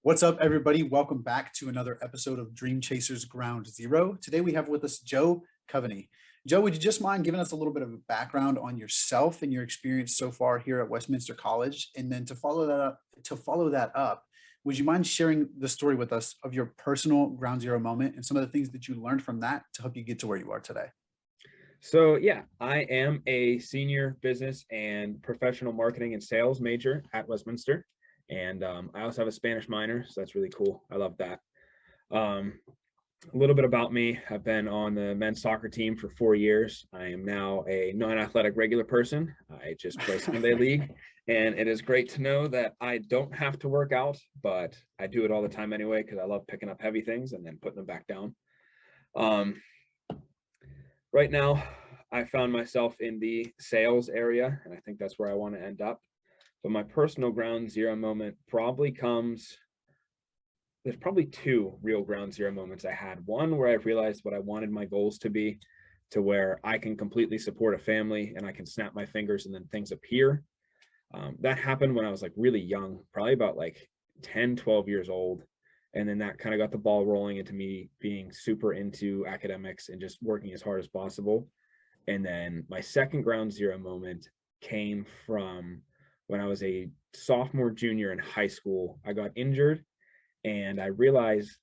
What's up, everybody? Welcome back to another episode of Dream Chasers Ground Zero. Today we have with us Joe Coveny. Joe, would you just mind giving us a little bit of a background on yourself and your experience so far here at Westminster College? And then to follow that up, would you mind sharing the story with us of your personal ground zero moment and some of the things that you learned from that to help you get to where you are today? So yeah, I am a senior business and professional marketing and sales major at Westminster, and I also have a Spanish minor, so that's really cool. I love that. Um, a little bit about me: I've been on the men's soccer team for 4 years. I am now a non-athletic regular person. I just play Sunday league, and it is great to know that I don't have to work out, but I do it all the time anyway because I love picking up heavy things and then putting them back down. Um, Right now, I found myself in the sales area, and I think that's where I want to end up. But my personal ground zero moment probably comes, there's probably two real ground zero moments I had. One where I realized what I wanted my goals to be, to where I can completely support a family and I can snap my fingers and then things appear. That happened when I was like really young, probably about like 10, 12 years old. And then that kind of got the ball rolling into me being super into academics and just working as hard as possible. And then my second ground zero moment came from when I was a sophomore, junior in high school. I got injured and I realized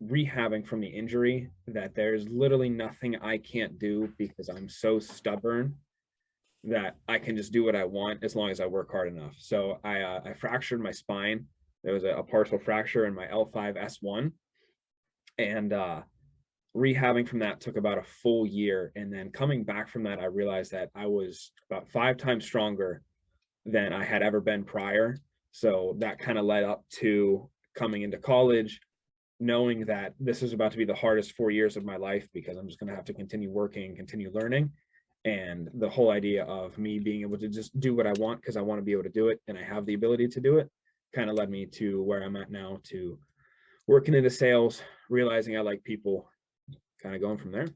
rehabbing from the injury that there's literally nothing I can't do because I'm so stubborn that I can just do what I want as long as I work hard enough. So I fractured my spine. There was a partial fracture in my L5S1, and rehabbing from that took about a full year. And then coming back from that, I realized that I was about 5 times stronger than I had ever been prior. So that kind of led up to coming into college, knowing that this is about to be the hardest 4 years of my life because I'm just going to have to continue working, continue learning. And the whole idea of me being able to just do what I want because I want to be able to do it and I have the ability to do it kind of led me to where I'm at now, to working into sales, realizing I like people, kind of going from there.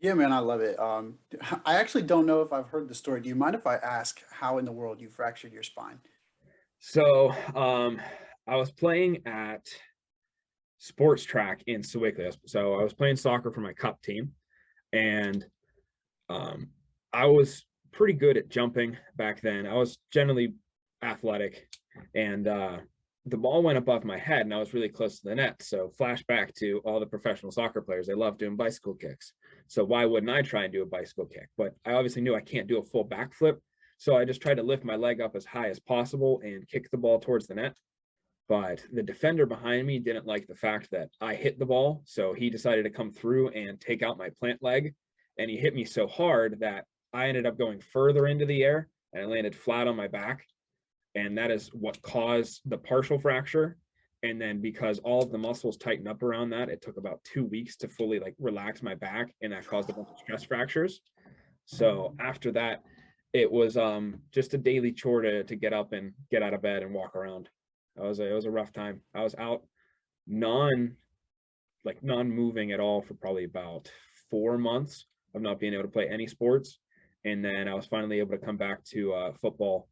Yeah, man, I love it. I actually don't know if I've heard the story. Do you mind if I ask how in the world you fractured your spine? So I was playing at sports track in Sewickley. So I was playing soccer for my cup team, and um, I was pretty good at jumping back then. I was generally athletic, and the ball went above my head, and I was really close to the net. So flashback to all the professional soccer players, they love doing bicycle kicks. So why wouldn't I try and do a bicycle kick? But I obviously knew I can't do a full backflip. So I just tried to lift my leg up as high as possible and kick the ball towards the net. But the defender behind me didn't like the fact that I hit the ball. So he decided to come through and take out my plant leg. And he hit me so hard that I ended up going further into the air and I landed flat on my back. And that is what caused the partial fracture. And then because all of the muscles tightened up around that, it took about 2 weeks to fully like relax my back, and that caused a bunch of stress fractures. So after that, it was just a daily chore to get up and get out of bed and walk around. It was a rough time. I was out non non-moving at all for probably about 4 months of not being able to play any sports. And then I was finally able to come back to football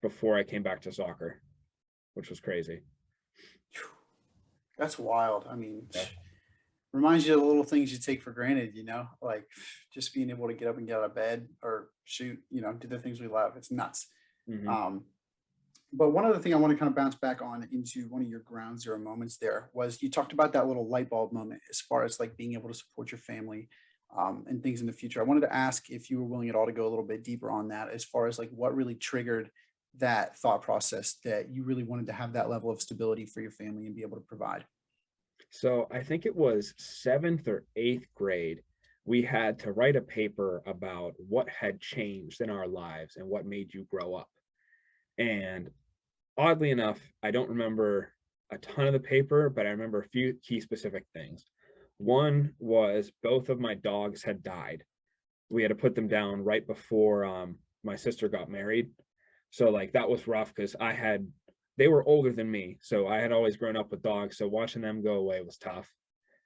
before I came back to soccer, which was crazy. That's wild. I mean, Yeah. reminds you of the little things you take for granted, like just being able to get up and get out of bed or shoot, do the things we love. It's nuts. Hmm. Um, but one other thing I want to kind of bounce back on into one of your ground zero moments there was you talked about that little light bulb moment as far as like being able to support your family and things in the future. I wanted to ask if you were willing at all to go a little bit deeper on that as far as like what really triggered that thought process that you really wanted to have that level of stability for your family and be able to provide. So I think it was seventh or eighth grade. We had to write a paper about what had changed in our lives and what made you grow up. And oddly enough, I don't remember a ton of the paper, but I remember a few key specific things. One was both of my dogs had died. We had to put them down right before my sister got married. So like that was rough because they were older than me. So I had always grown up with dogs. So watching them go away was tough.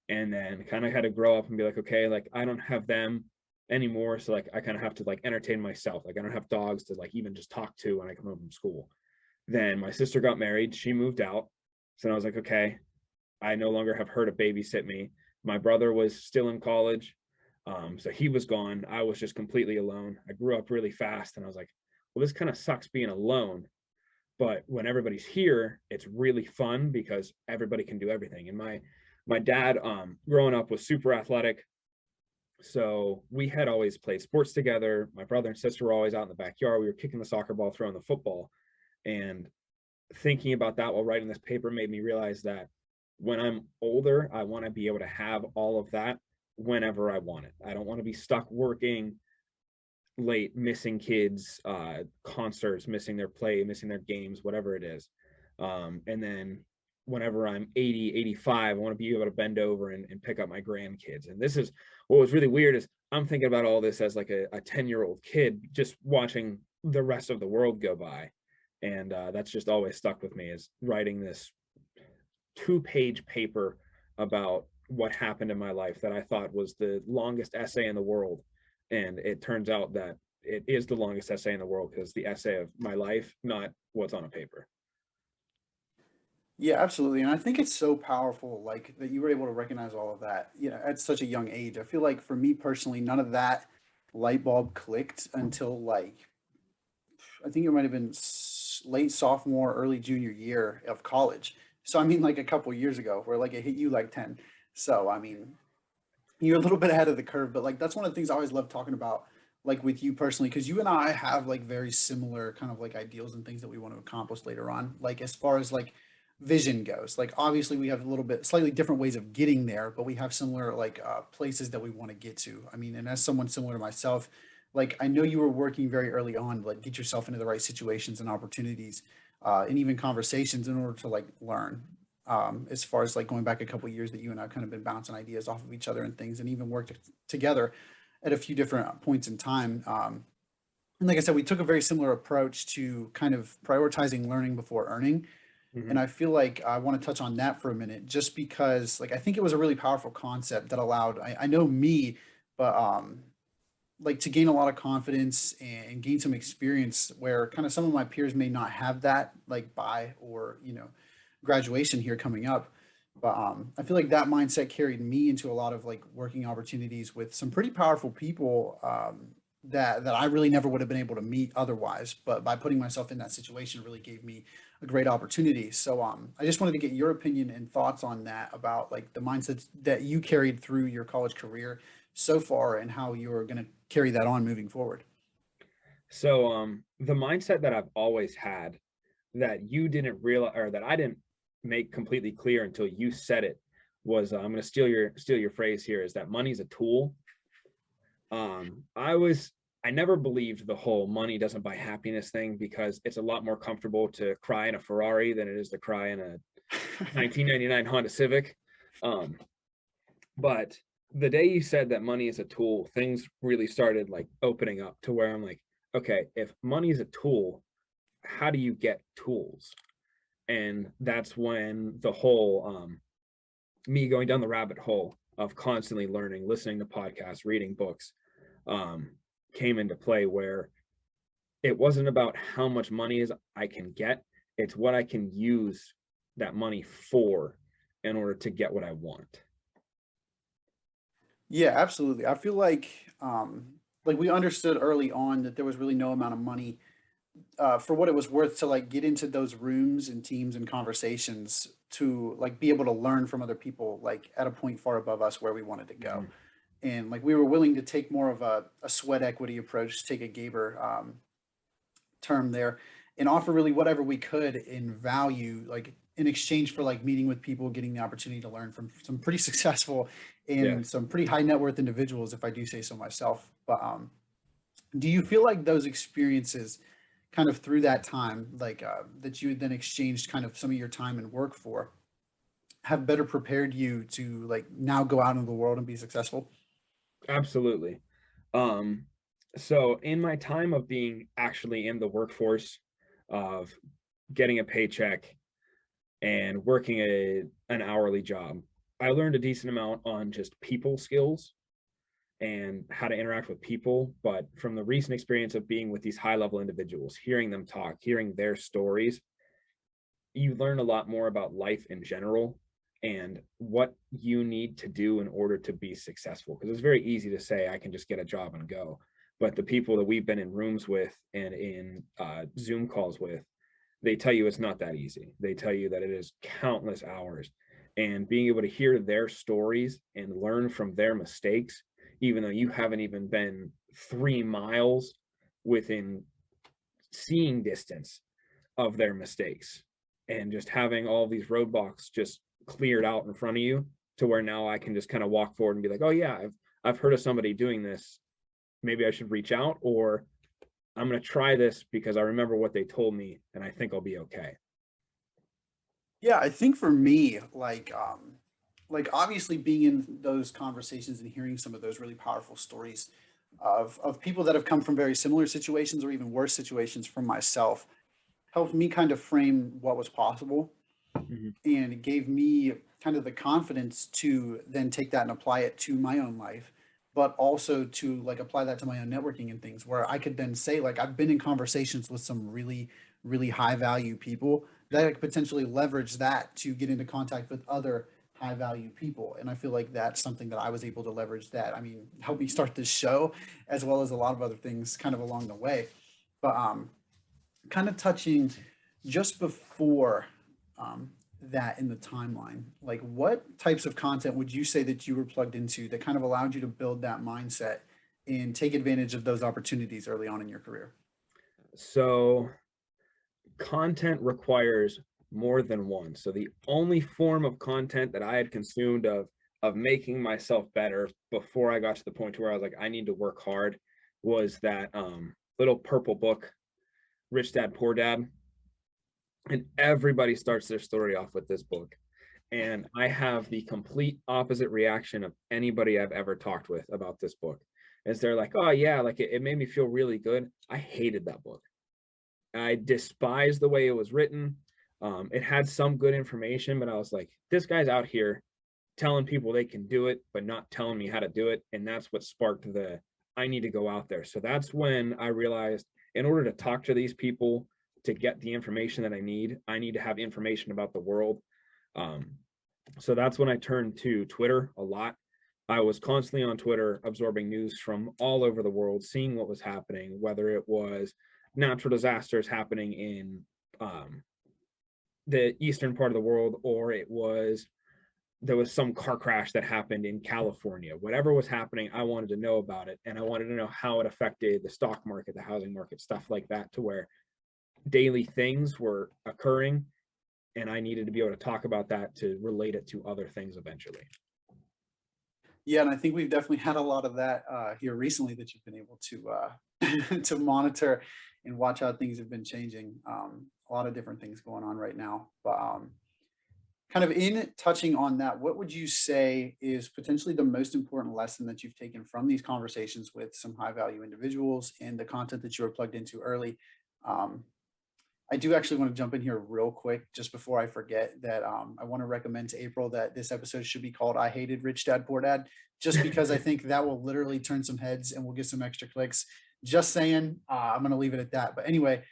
And then kind of had to grow up and be like, okay, like I don't have them anymore. So like I kind of have to like entertain myself. Like I don't have dogs to like even just talk to when I come home from school. Then my sister got married, she moved out. So I was like, okay, I no longer have her to babysit me. My brother was still in college. So he was gone. I was just completely alone. I grew up really fast and I was like, well, this kind of sucks being alone. But when everybody's here, it's really fun because everybody can do everything. And my dad, growing up, was super athletic. So we had always played sports together. My brother and sister were always out in the backyard. We were kicking the soccer ball, throwing the football. And thinking about that while writing this paper made me realize that when I'm older, I want to be able to have all of that whenever I want it. I don't want to be stuck working late, missing kids, concerts, missing their play, missing their games, whatever it is. And then whenever I'm 80, 85, I want to be able to bend over and pick up my grandkids. And this is what was really weird is I'm thinking about all this as like a 10-year-old kid just watching the rest of the world go by. And that's just always stuck with me, is writing this 2-page paper about what happened in my life that I thought was the longest essay in the world. And it turns out that it is the longest essay in the world because the essay of my life, not what's on a paper. Yeah, absolutely. And I think it's so powerful, like that you were able to recognize all of that, at such a young age. I feel like for me personally, none of that light bulb clicked until like, I think it might have been late sophomore, early junior year of college. So, I mean, like a couple years ago, where like it hit you like 10. So, I mean, you're a little bit ahead of the curve, but like that's one of the things I always love talking about, like with you personally, because you and I have like very similar kind of like ideals and things that we want to accomplish later on. Like as far as like vision goes, like obviously we have a little bit slightly different ways of getting there, but we have similar like places that we want to get to. I mean, and as someone similar to myself, like I know you were working very early on to like get yourself into the right situations and opportunities, and even conversations in order to like learn, as far as like going back a couple of years that you and I kind of been bouncing ideas off of each other and things and even worked together at a few different points in time. And like I said, we took a very similar approach to kind of prioritizing learning before earning. And Mhm. I feel like I want to touch on that for a minute, just because like I think it was a really powerful concept that allowed, I know me, but like to gain a lot of confidence and gain some experience where kind of some of my peers may not have that like by or graduation here coming up. But I feel like that mindset carried me into a lot of like working opportunities with some pretty powerful people, that I really never would have been able to meet otherwise. But by putting myself in that situation really gave me a great opportunity. So I just wanted to get your opinion and thoughts on that, about like the mindsets that you carried through your college career so far and how you're going to carry that on moving forward. So the mindset that I've always had that you didn't realize, or that I didn't make completely clear until you said it, was I'm going to steal your phrase here, is that money's a tool. I never believed the whole money doesn't buy happiness thing, because it's a lot more comfortable to cry in a Ferrari than it is to cry in a 1999 Honda Civic. Um, but the day you said that money is a tool, things really started like opening up to where I'm like, okay, if money is a tool, how do you get tools? And that's when the whole me going down the rabbit hole of constantly learning, listening to podcasts, reading books, um, came into play, where it wasn't about how much money is I can get, it's what I can use that money for in order to get what I want. Yeah, absolutely. I feel like we understood early on that there was really no amount of money, for what it was worth, to like get into those rooms and teams and conversations to like be able to learn from other people like at a point far above us where we wanted to go. Mhm. And like we were willing to take more of a sweat equity approach, to take a Gaber term there, and offer really whatever we could in value, like in exchange for like meeting with people, getting the opportunity to learn from some pretty successful and Yes. some pretty high net worth individuals, if I do say so myself. But do you feel like those experiences kind of through that time, like that you had then exchanged kind of some of your time and work for, have better prepared you to like now go out into the world and be successful? Absolutely. Um, so in my time of being actually in the workforce, of getting a paycheck and working an hourly job, I learned a decent amount on just people skills and how to interact with people. But from the recent experience of being with these high level individuals, hearing them talk, hearing their stories, you learn a lot more about life in general and what you need to do in order to be successful. Because it's very easy to say, I can just get a job and go. But the people that we've been in rooms with and in Zoom calls with, they tell you it's not that easy. They tell you that it is countless hours. And being able to hear their stories and learn from their mistakes, even though you haven't even been 3 miles within seeing distance of their mistakes, and just having all these roadblocks just cleared out in front of you, to where now I can just kind of walk forward and be like, oh yeah, I've heard of somebody doing this. Maybe I should reach out, or I'm going to try this because I remember what they told me and I think I'll be okay. Yeah, I think for me, like obviously being in those conversations and hearing some of those really powerful stories of people that have come from very similar situations or even worse situations from myself helped me kind of frame what was possible, Mhm. and it gave me kind of the confidence to then take that and apply it to my own life, but also to like apply that to my own networking and things, where I could then say like I've been in conversations with some really high value people that I could potentially leverage that to get into contact with other high value people. And I feel like that's something that I was able to leverage, that I mean help me start this show as well as a lot of other things kind of along the way. But kind of touching just before that in the timeline, like what types of content would you say that you were plugged into that kind of allowed you to build that mindset and take advantage of those opportunities early on in your career? So content requires more than one. So the only form of content that I had consumed of making myself better before I got to the point where I was like, I need to work hard, was that little purple book, Rich Dad Poor Dad. And everybody starts their story off with this book. And I have the complete opposite reaction of anybody I've ever talked with about this book. Is they're like, oh yeah, like it made me feel really good. I hated that book. I despised the way it was written. It had some good information, but I was like, this guy's out here telling people they can do it, but not telling me how to do it. And that's what sparked the I need to go out there. So that's when I realized, in order to talk to these people, to get the information that I need to have information about the world. Um, so that's when I turned to Twitter a lot. I was constantly on Twitter absorbing news from all over the world, seeing what was happening, whether it was natural disasters happening in the eastern part of the world, or it was there was some car crash that happened in California. Whatever was happening, I wanted to know about it, and I wanted to know how it affected the stock market, the housing market, stuff like that, to where daily things were occurring, and I needed to be able to talk about that to relate it to other things eventually. Yeah, and I think we've definitely had a lot of that here recently that you've been able to to monitor and watch how things have been changing. A lot of different things going on right now. But kind of in touching on that, what would you say is potentially the most important lesson that you've taken from these conversations with some high value individuals and the content that you were plugged into early? Um, I do actually want to jump in here real quick just before I forget that I want to recommend to April that this episode should be called I Hated Rich Dad Poor Dad, just because I think that will literally turn some heads and we'll get some extra clicks. Just saying, I'm going to leave it at that. But anyway,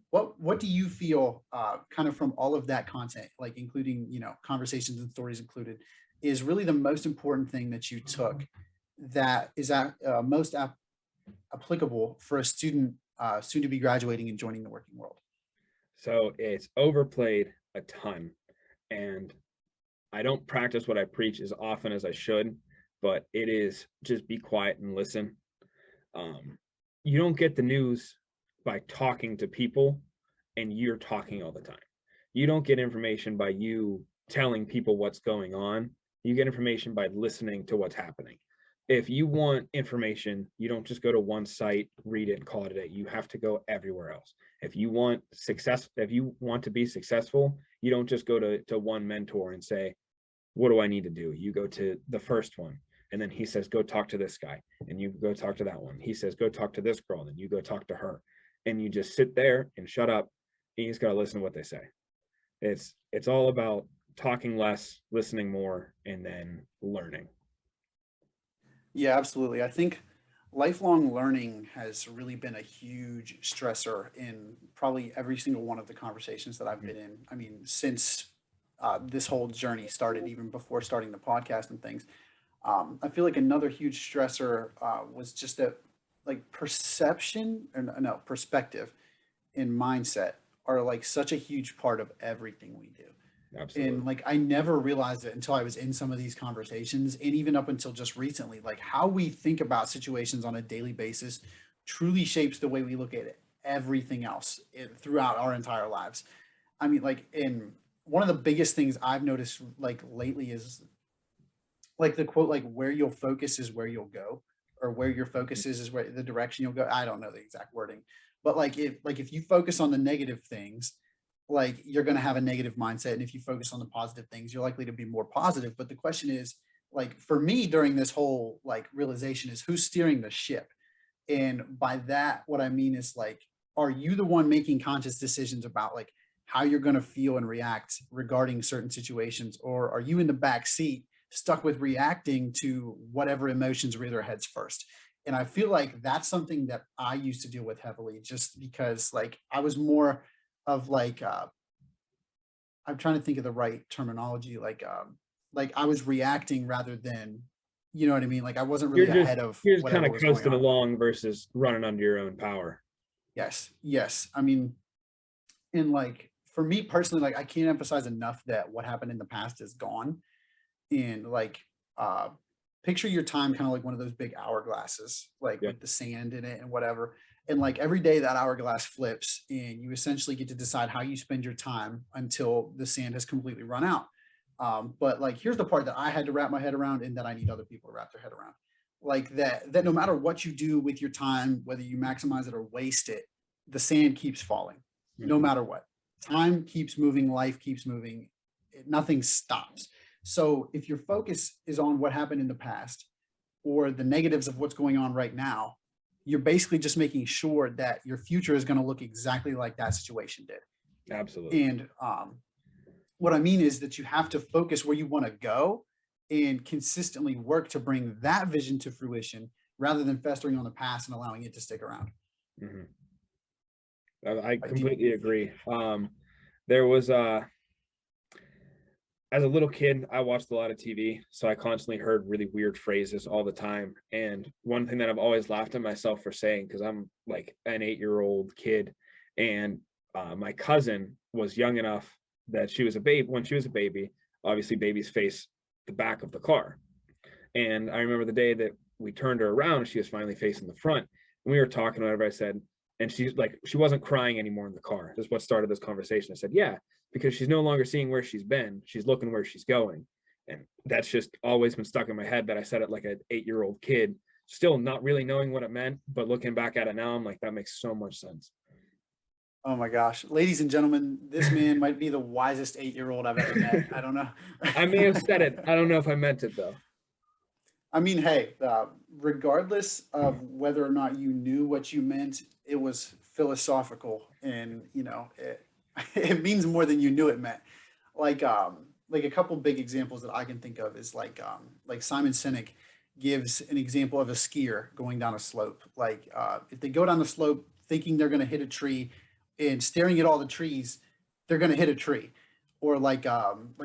what do you feel kind of from all of that content, like including, you know, conversations and stories included, is really the most important thing that you took that is applicable for a student soon to be graduating and joining the working world? So it's overplayed a ton, and I don't practice what I preach as often as I should, but it is just be quiet and listen. Um, you don't get the news by talking to people and you're talking all the time. You don't get information by you telling people what's going on. You get information by listening to what's happening. If you want information, you don't just go to one site, read it, and call it a day. You have to go everywhere else. If you want success, if you want to be successful, you don't just go to one mentor and say, what do I need to do? You go to the first one, and then he says, go talk to this guy, and you go talk to that one. He says, go talk to this girl, and then you go talk to her, and you just sit there and shut up, and you just got to listen to what they say. It's all about talking less, listening more, and then learning. Yeah, absolutely. I think lifelong learning has really been a huge stressor in probably every single one of the conversations that I've Mhm. been in. I mean, since this whole journey started, even before starting the podcast and things, I feel like another huge stressor was just a like perception or no perspective and mindset are like such a huge part of everything we do. And Absolutely. like I never realized it until I was in some of these conversations, and even up until just recently, like how we think about situations on a daily basis truly shapes the way we look at it, everything else throughout our entire lives. I mean, like in one of the biggest things I've noticed like lately is like the quote, like where you'll focus is where you'll go, or where your Mhm. focus is where the direction you'll go. I don't know the exact wording, but like if you focus on the negative things, like you're going to have a negative mindset, and if you focus on the positive things, you're likely to be more positive. But the question is, like for me during this whole like realization is who's steering the ship. And by that, what I mean is like, are you the one making conscious decisions about like how you're going to feel and react regarding certain situations? Or are you in the back seat stuck with reacting to whatever emotions rear their heads first? And I feel like that's something that I used to deal with heavily just because like I was more of I'm trying to think of the right terminology, like I was reacting rather than, you know what I mean? Like I wasn't You're really just ahead of you're just kind whatever of was going coasting on. along versus running under your own power. Yes, yes. I mean, and like for me personally, like I can't emphasize enough that what happened in the past is gone. And like uh picture your time kind of like one of those big hourglasses, like Yeah. with the sand in it and whatever. And like every day that hourglass flips and you essentially get to decide how you spend your time until the sand has completely run out. But like here's the part that I had to wrap my head around and that I need other people to wrap their head around. Like that no matter what you do with your time, whether you maximize it or waste it, the sand keeps falling no Mhm. matter what. Time keeps moving, life keeps moving, nothing stops. So if your focus is on what happened in the past or the negatives of what's going on right now, you're basically just making sure that your future is going to look exactly like that situation did. Absolutely. And what I mean is that you have to focus where you want to go and consistently work to bring that vision to fruition rather than festering on the past and allowing it to stick around. Mhm. I Like, do, completely agree. There was as a little kid, I watched a lot of TV, so I constantly heard really weird phrases all the time. And one thing that I've always laughed at myself for saying, because I'm like an 8-year-old kid, and my cousin was young enough that she was a babe when she was a baby. Obviously, babies face the back of the car. And I remember the day that we turned her around, she was finally facing the front. And we were talking, whatever I said, and she's like, she wasn't crying anymore in the car. This is what started this conversation. I said, yeah, because she's no longer seeing where she's been. She's looking where she's going. And that's just always been stuck in my head that I said it like an 8-year-old kid, still not really knowing what it meant. But looking back at it now, I'm like, that makes so much sense. oh my gosh, ladies and gentlemen, this man might be the wisest 8-year-old I've ever met. I don't know. I may have said it. I don't know if I meant it though. I mean, hey, regardless of whether or not you knew what you meant, it was philosophical, and it means more than you knew it meant. Like a couple big examples that I can think of is like Simon Sinek gives an example of a skier going down a slope. Like if they go down the slope thinking they're going to hit a tree and staring at all the trees, they're going to hit a tree. Or like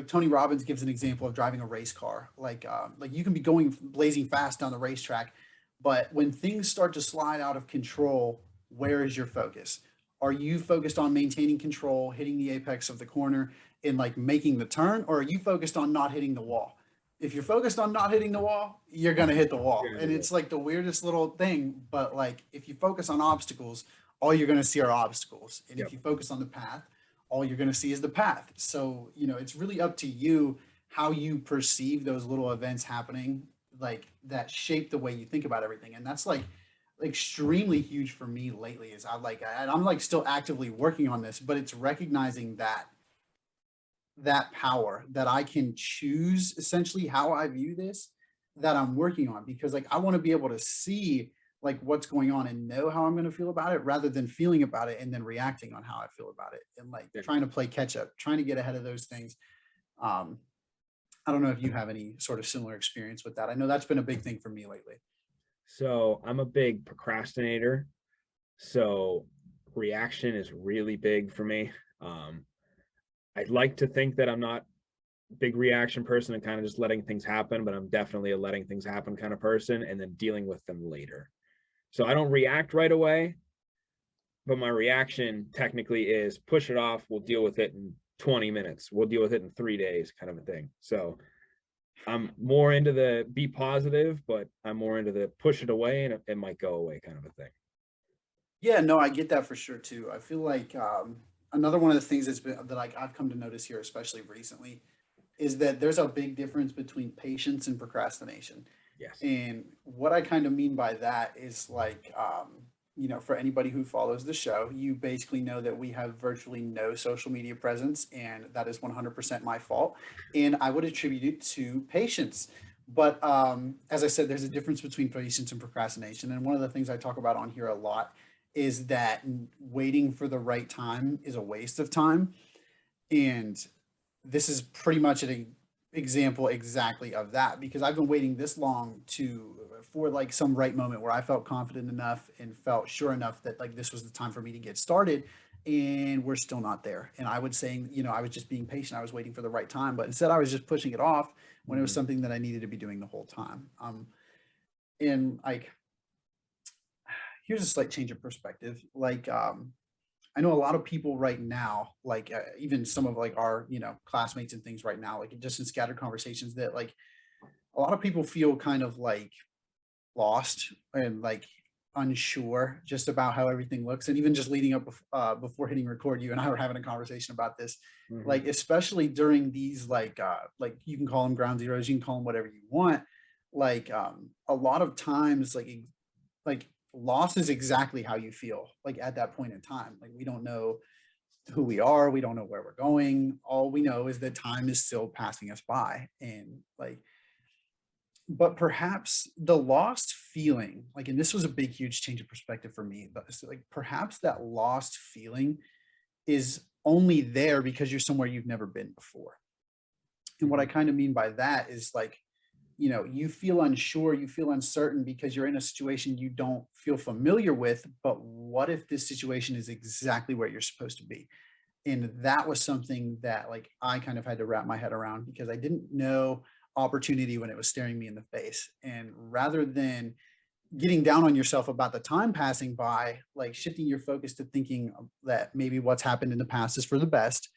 Tony Robbins gives an example of driving a race car. Like you can be going blazing fast down the racetrack, but when things start to slide out of control, where is your focus? Are you focused on maintaining control, hitting the apex of the corner, and like making the turn, or are you focused on not hitting the wall? If you're focused on not hitting the wall, you're gonna hit the wall. And it's like the weirdest little thing, but like if you focus on obstacles, all you're gonna see are obstacles. And if Yep. you focus on the path, all you're going to see is the path. So, it's really up to you how you perceive those little events happening, like that shape the way you think about everything. And that's like extremely huge for me lately is I'm like still actively working on this, but it's recognizing that power that I can choose essentially how I view this that I'm working on, because like I want to be able to see like what's going on and know how I'm going to feel about it rather than feeling about it and then reacting on how I feel about it and like Yeah. trying to play catch up, trying to get ahead of those things. Um, I don't know if you have any sort of similar experience with that. I know that's been a big thing for me lately. So I'm a big procrastinator. So reaction is really big for me. Um, I'd like to think that I'm not a big reaction person and kind of just letting things happen, but I'm definitely a letting things happen kind of person and then dealing with them later. So I don't react right away, but my reaction technically is push it off. We'll deal with it in 20 minutes. We'll deal with it in 3 days kind of a thing. So I'm more into the be positive, but I'm more into the push it away and it might go away kind of a thing. Yeah, no, I get that for sure too. I feel like another one of the things that like I've come to notice here, especially recently, is that there's a big difference between patience and procrastination. Yes. And what I kind of mean by that is like, for anybody who follows the show, you basically know that we have virtually no social media presence, and that is 100% my fault. And I would attribute it to patience. But as I said, there's a difference between patience and procrastination. And one of the things I talk about on here a lot is that waiting for the right time is a waste of time. And this is pretty much an example exactly of that, because I've been waiting this long to for like some right moment where I felt confident enough and felt sure enough that like this was the time for me to get started, and we're still not there. And I would say, I was just being patient. I was waiting for the right time, but instead I was just pushing it off when it was Mhm. something that I needed to be doing the whole time. And like, here's a slight change of perspective. Like, I know a lot of people right now, like even some of like our, classmates and things right now, like just in scattered conversations, that like a lot of people feel kind of like lost and like unsure just about how everything looks. And even just leading up before hitting record, you and I were having a conversation about this, Mhm. like especially during these like you can call them ground zeros, you can call them whatever you want. Like a lot of times, like loss is exactly how you feel like at that point in time. Like we don't know who we are, we don't know where we're going. All we know is that time is still passing us by. And like, but perhaps the lost feeling, like, and this was a big huge change of perspective for me, but it's like perhaps that lost feeling is only there because you're somewhere you've never been before. And what I Mhm. kind of mean by that is like, you feel unsure, you feel uncertain because you're in a situation you don't feel familiar with. But what if this situation is exactly where you're supposed to be? And that was something that like I kind of had to wrap my head around, because I didn't know opportunity when it was staring me in the face. And rather than getting down on yourself about the time passing by, like shifting your focus to thinking that maybe what's happened in the past is for the best,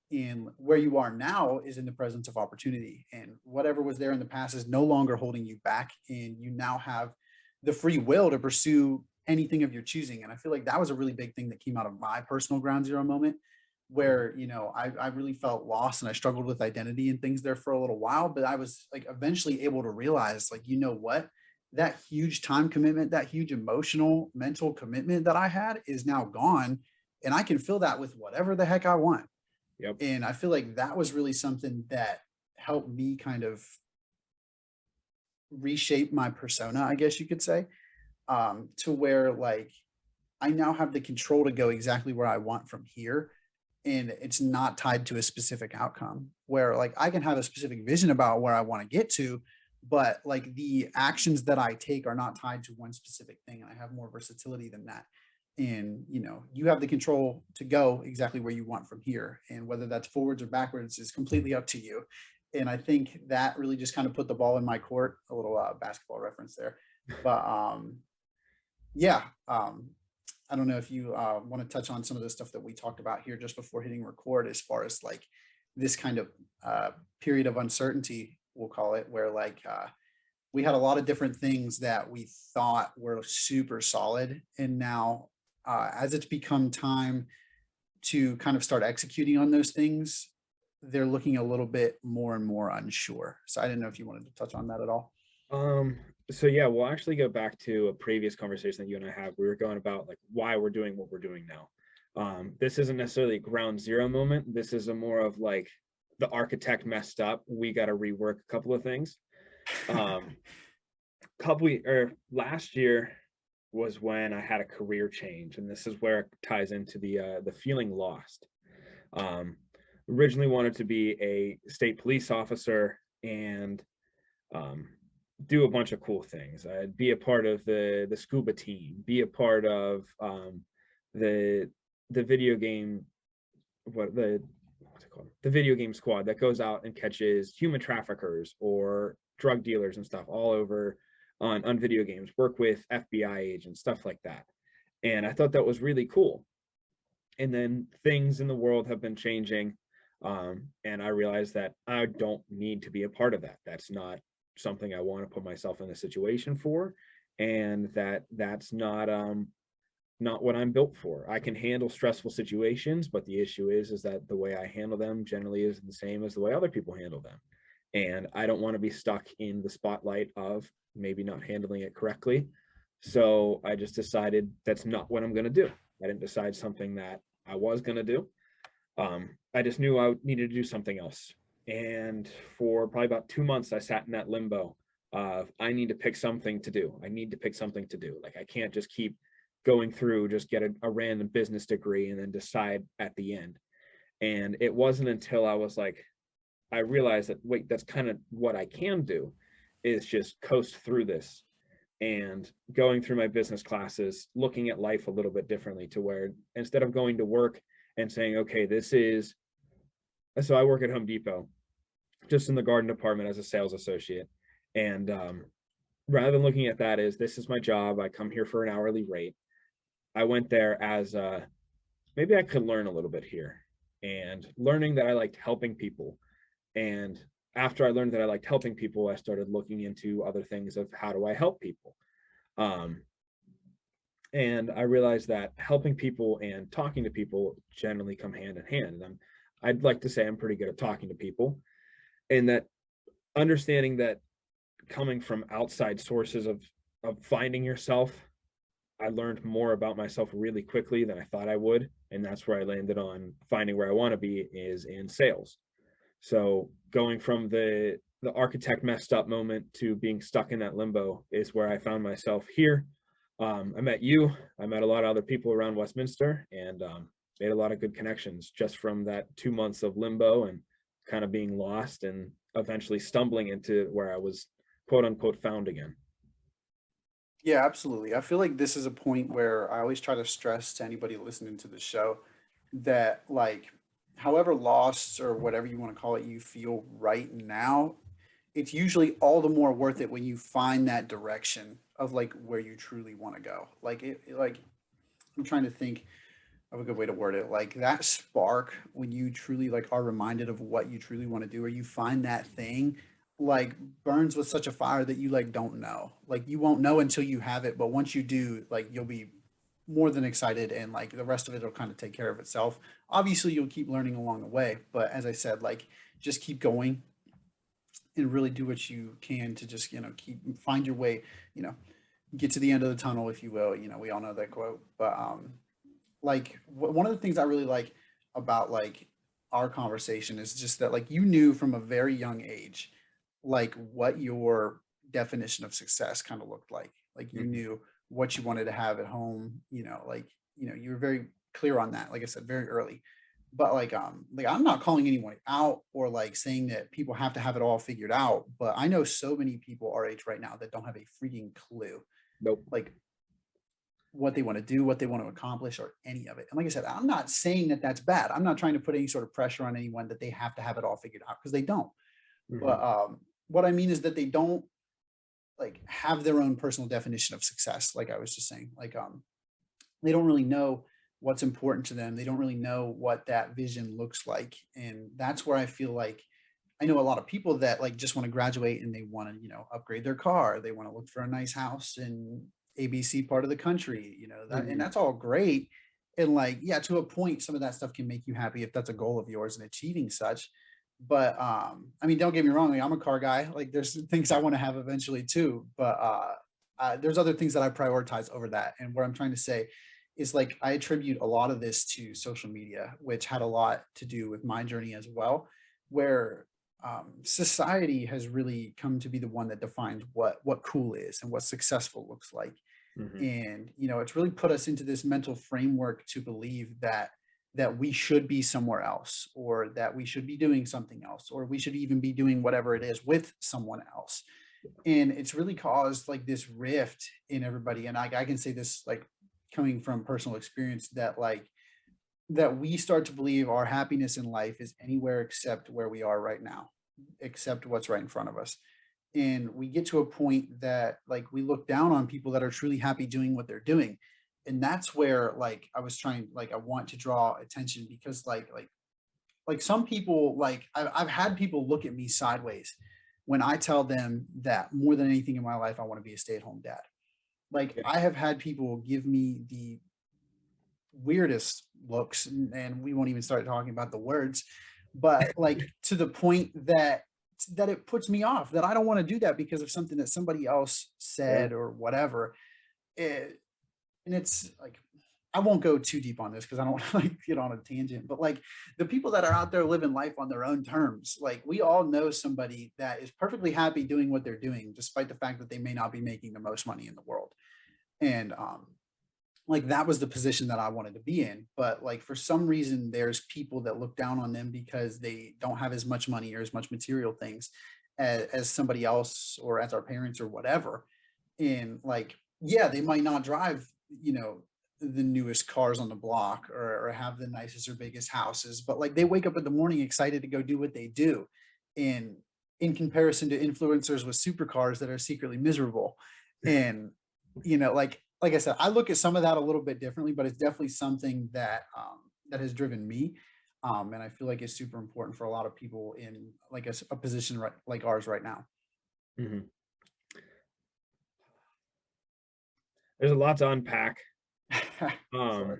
and where you are now is in the presence of opportunity, and whatever was there in the past is no longer holding you back, and you now have the free will to pursue anything of your choosing. And I feel like that was a really big thing that came out of my personal ground zero moment, Mhm. where I really felt lost and I struggled with identity and things there for a little while. But I was like eventually able to realize, like, what, that huge time commitment, that huge emotional mental commitment that I had is now gone, and I can fill that with whatever the heck I want. Yep. And I feel like that was really something that helped me kind of reshape my persona, I guess you could say, to where like I now have the control to go exactly where I want from here. And it's not tied to a specific outcome, where like I can have a specific vision about where I want to get to, but like the actions that I take are not tied to one specific thing. And I have more versatility than that. And you have the control to go exactly where you want from here. And whether that's forwards or backwards is completely up to you. And I think that really just kind of put the ball in my court, a little basketball reference there. But yeah, I don't know if you want to touch on some of the stuff that we talked about here just before hitting record, as far as like this kind of period of uncertainty, we'll call it, where like we had a lot of different things that we thought were super solid. And now, as it's become time to kind of start executing on those things, they're looking a little bit more and more unsure. So I didn't know if you wanted to touch on that at all. Um, so yeah, we'll actually go back to a previous conversation that you and I had. We were going about like why we're doing what we're doing now. This isn't necessarily a ground zero moment. This is a more of like the architect messed up. We got to rework a couple of things. Um, or last year was when I had a career change, and this is where it ties into the feeling lost. Um, Originally wanted to be a state police officer, and um, do a bunch of cool things. I'd be a part of the scuba team, be a part of the the video game what the what's it called? The video game squad that goes out and catches human traffickers or drug dealers and stuff all over on video games, work with FBI agents, stuff like that. And I thought that was really cool. And then things in the world have been changing. And I realized that I don't need to be a part of that. That's not something I want to put myself in a situation for. And that's not what I'm built for. I can handle stressful situations, but the issue is that the way I handle them generally isn't the same as the way other people handle them. And I don't want to be stuck in the spotlight of maybe not handling it correctly. So I just decided that's not what I'm going to do. I didn't decide something that I was going to do. I just knew I needed to do something else. And for probably about 2 months, I sat in that limbo of I need to pick something to do. I need to pick something to do. Like I can't just keep going through, just get a random business degree and then decide at the end. And it wasn't until I was like, I realized that, wait, that's kind of what I can do is just coast through this and going through my business classes, looking at life a little bit differently to where instead of going to work and saying, okay, so I work at Home Depot, just in the garden department as a sales associate. And rather than looking at that as this is my job, I come here for an hourly rate. I went there as maybe I could learn a little bit here and learning that I liked helping people. And after I learned that I liked helping people, I started looking into other things of how do I help people. Um, and I realized that helping people and talking to people generally come hand in hand. And I'd like to say I'm pretty good at talking to people, and that understanding that coming from outside sources of finding yourself, I learned more about myself really quickly than I thought I would. And that's where I landed on finding where I want to be is in sales. So going from the architect messed up moment to being stuck in that limbo is where I found myself here. I met you. I met a lot of other people around Westminster and made a lot of good connections just from that 2 months of limbo and kind of being lost and eventually stumbling into where I was quote unquote found again. Yeah, absolutely. I feel like this is a point where I always try to stress to anybody listening to the show that, like, however lost or whatever you want to call it, you feel right now, it's usually all the more worth it when you find that direction of like where you truly want to go. Like I'm trying to think of a good way to word it. Like that spark when you truly like are reminded of what you truly want to do, or you find that thing like burns with such a fire that you like don't know. Like you won't know until you have it, but once you do, like you'll be more than excited and like the rest of it will kind of take care of itself. Obviously, you'll keep learning along the way, but as I said, like just keep going and really do what you can to just, keep find your way, you know, get to the end of the tunnel, if you will. We all know that quote, but like one of the things I really like about like our conversation is just that like you knew from a very young age like what your definition of success kind of looked like. Like you Mhm. knew what you wanted to have at home, you were very clear on that, like I said, very early. But like I'm not calling anyone out or like saying that people have to have it all figured out, but I know so many people our age right now that don't have a freaking clue Nope. like what they want to do, what they want to accomplish, or any of it. And like I said, I'm not saying that that's bad. I'm not trying to put any sort of pressure on anyone that they have to have it all figured out because they don't. But Mhm. what I mean is that they don't like have their own personal definition of success. Like I was just saying, they don't really know what's important to them. They don't really know what that vision looks like, and that's where I feel like I know a lot of people that like just want to graduate and they want to, upgrade their car. They want to look for a nice house in ABC part of the country, that, and Mhm. that's all great. And like, yeah, to a point, some of that stuff can make you happy if that's a goal of yours and achieving such. But I mean, don't get me wrong, like, I'm a car guy. Like there's things I want to have eventually too. But there's other things that I prioritize over that. And what I'm trying to say is like I attribute a lot of this to social media, which had a lot to do with my journey as well, where society has really come to be the one that defines what cool is and what successful looks like. Mhm. And it's really put us into this mental framework to believe that we should be somewhere else, or that we should be doing something else, or we should even be doing whatever it is with someone else. And it's really caused like this rift in everybody. And I can say this like coming from personal experience that like that we start to believe our happiness in life is anywhere except where we are right now, except what's right in front of us. And we get to a point that like we look down on people that are truly happy doing what they're doing. And that's where like I was trying, like I want to draw attention because like some people, like I've had people look at me sideways when I tell them that more than anything in my life, I want to be a stay-at-home dad. Like Yeah. I have had people give me the weirdest looks, and we won't even start talking about the words, but like to the point that it puts me off, that I don't want to do that because of something that somebody else Yeah. said or whatever. And it's like I won't go too deep on this because I don't want to like get on a tangent, but like the people that are out there living life on their own terms, like we all know somebody that is perfectly happy doing what they're doing, despite the fact that they may not be making the most money in the world. And like that was the position that I wanted to be in. But like for some reason, there's people that look down on them because they don't have as much money or as much material things as somebody else or as our parents or whatever. And like, yeah, they might not drive, you know, the newest cars on the block or have the nicest or biggest houses, but like they wake up in the morning excited to go do what they do. And in comparison to influencers with supercars that are secretly miserable. And, you know, like I said, I look at some of that a little bit differently, but it's definitely something that that has driven me. And I feel like it's super important for a lot of people in like a position right, like ours right now. Mhm. There's a lot to unpack. Go for it. Um,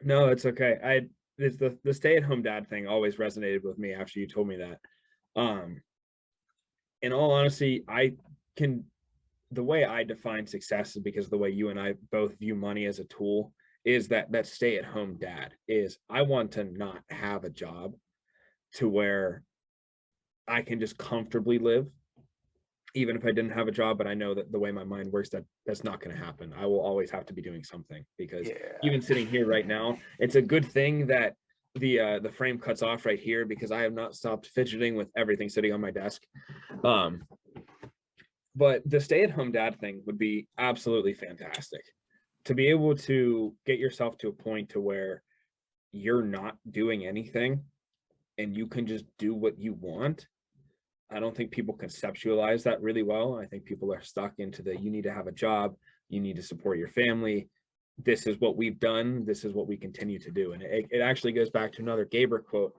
no, it's okay. It's the stay-at-home dad thing always resonated with me after you told me that. Um, in all honesty, I can the way I define success is because the way you and I both view money as a tool is that stay-at-home dad is I want to not have a job to where I can just comfortably live even if I didn't have a job, but I know that the way my mind works, that's not going to happen. I will always have to be doing something because Yeah. even sitting here right now, it's a good thing that the frame cuts off right here because I have not stopped fidgeting with everything sitting on my desk. Um, but the stay-at-home dad thing would be absolutely fantastic to be able to get yourself to a point to where you're not doing anything and you can just do what you want. I don't think people conceptualize that really well. I think people are stuck into the you need to have a job, you need to support your family. This is what we've done. This is what we continue to do. And it actually goes back to another Gaber quote.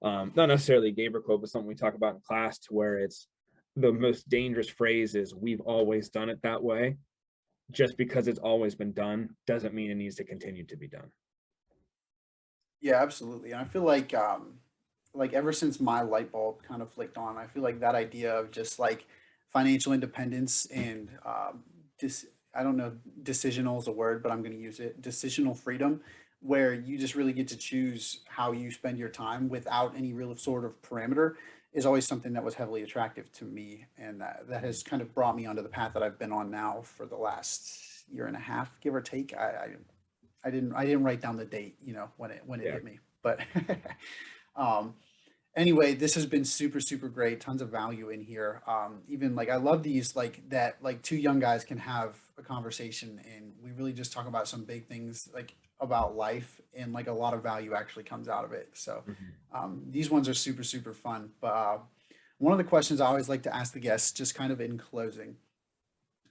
Not necessarily a Gaber quote, but something we talk about in class to where it's the most dangerous phrase is we've always done it that way. Just because it's always been done doesn't mean it needs to continue to be done. Yeah, absolutely. And I feel like ever since my light bulb kind of flicked on, I feel like that idea of just like financial independence and this I don't know, decisional is a word, but I'm going to use it. Decisional freedom, where you just really get to choose how you spend your time without any real sort of parameter, is always something that was heavily attractive to me, and that has kind of brought me onto the path that I've been on now for the last year and a half, give or take. I didn't write down the date, you know, when it Yeah. hit me, but um, anyway, this has been super super great. Tons of value in here. Even like I love these like that like two young guys can have a conversation and we really just talk about some big things like about life and like a lot of value actually comes out of it. So Mhm. these ones are super super fun. But one of the questions I always like to ask the guests, just kind of in closing,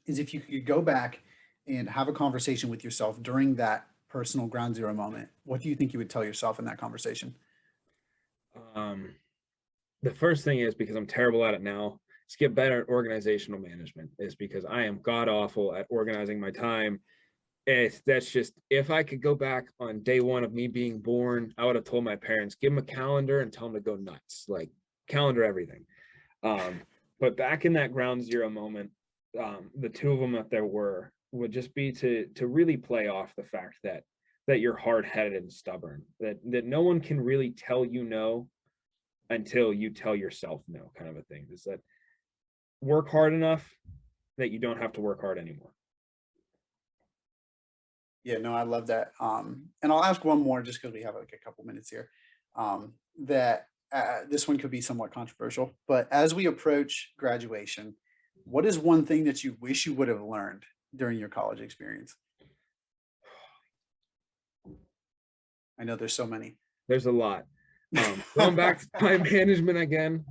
is if you could go back and have a conversation with yourself during that personal ground zero moment, what do you think you would tell yourself in that conversation? Um, the first thing is because I'm terrible at it now, is get better at organizational management, is because I am god awful at organizing my time. That's just if I could go back on day one of me being born, I would have told my parents, give them a calendar and tell them to go nuts, like calendar everything. Um, but back in that ground zero moment, the two of them that there were would just be to really play off the fact that you're hard headed and stubborn, that no one can really tell you no until you tell yourself no, kind of a thing. Is that work hard enough that you don't have to work hard anymore. Yeah, no, I love that. And I'll ask one more just because we have like a couple minutes here. That this one could be somewhat controversial, but as we approach graduation, What is one thing that you wish you would have learned during your college experience? I know there's so many. There's a lot. Going back to time management again.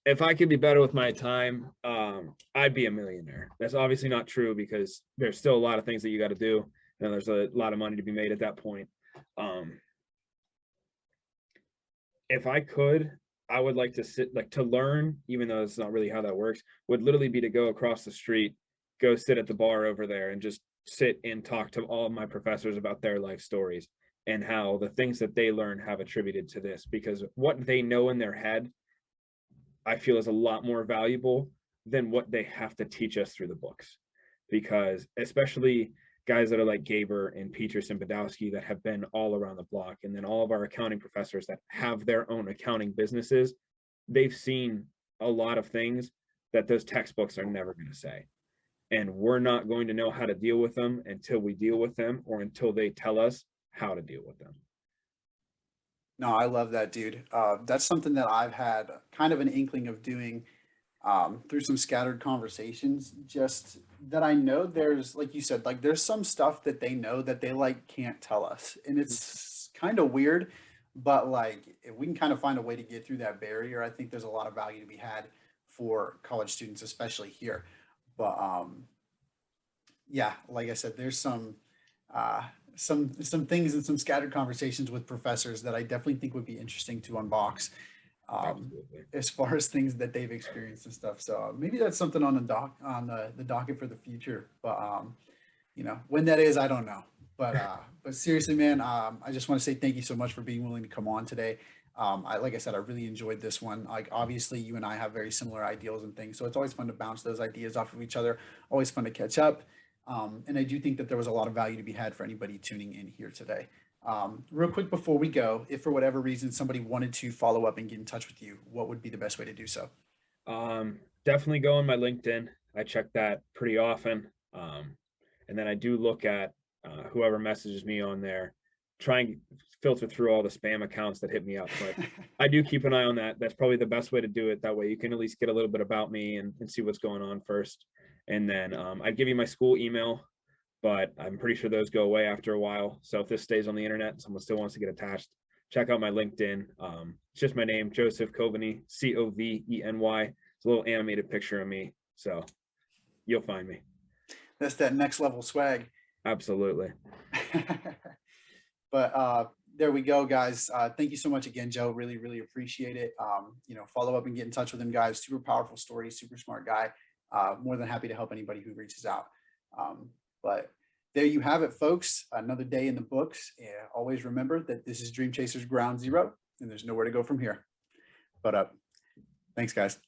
If I could be better with my time, I'd be a millionaire. That's obviously not true because there's still a lot of things that you got to do, and there's a lot of money to be made at that point. If I could, I would like to to learn, even though it's not really how that works, would literally be to go across the street, go sit at the bar over there and just sit and talk to all of my professors about their life stories and how the things that they learn have attributed to this, because what they know in their head, I feel is a lot more valuable than what they have to teach us through the books. Because especially guys that are like Gaber and Peterson Badowski that have been all around the block, and then all of our accounting professors that have their own accounting businesses, they've seen a lot of things that those textbooks are never going to say. And we're not going to know how to deal with them until we deal with them, or until they tell us how to deal with them. No, I love that, dude. That's something that I've had kind of an inkling of doing through some scattered conversations. Just that I know there's, like you said, like there's some stuff that they know that they like can't tell us, and it's kind of weird. But like, if we can kind of find a way to get through that barrier, I think there's a lot of value to be had for college students, especially here. But yeah, like I said, there's uh, some things and some scattered conversations with professors that I definitely think would be interesting to unbox, Absolutely. as far as things that they've experienced and stuff. So maybe that's something on the docket for the future. But when that is, I don't know. But seriously, man, I just want to say thank you so much for being willing to come on today. Like I said, I really enjoyed this one. Like obviously, you and I have very similar ideals and things, so it's always fun to bounce those ideas off of each other. Always fun to catch up. And I do think that there was a lot of value to be had for anybody tuning in here today. Real quick before we go, if for whatever reason somebody wanted to follow up and get in touch with you, what would be the best way to do so? Definitely go on my LinkedIn. I check that pretty often. And then I do look at whoever messages me on there, try and filter through all the spam accounts that hit me up. But I do keep an eye on that. That's probably the best way to do it. That way you can at least get a little bit about me and see what's going on first. And then I'd give you my school email, but I'm pretty sure those go away after a while. So if this stays on the internet and someone still wants to get attached, check out my LinkedIn. It's just my name, Joseph Coveny, Coveny. It's a little animated picture of me. So you'll find me. That's that next level swag. Absolutely. But there we go, guys. Thank you so much again, Joe. Really, really appreciate it. Follow up and get in touch with him, guys. Super powerful story, super smart guy. More than happy to help anybody who reaches out. But there you have it, folks. Another day in the books. Always remember that this is Dream Chasers Ground Zero, and there's nowhere to go from here. But thanks, guys.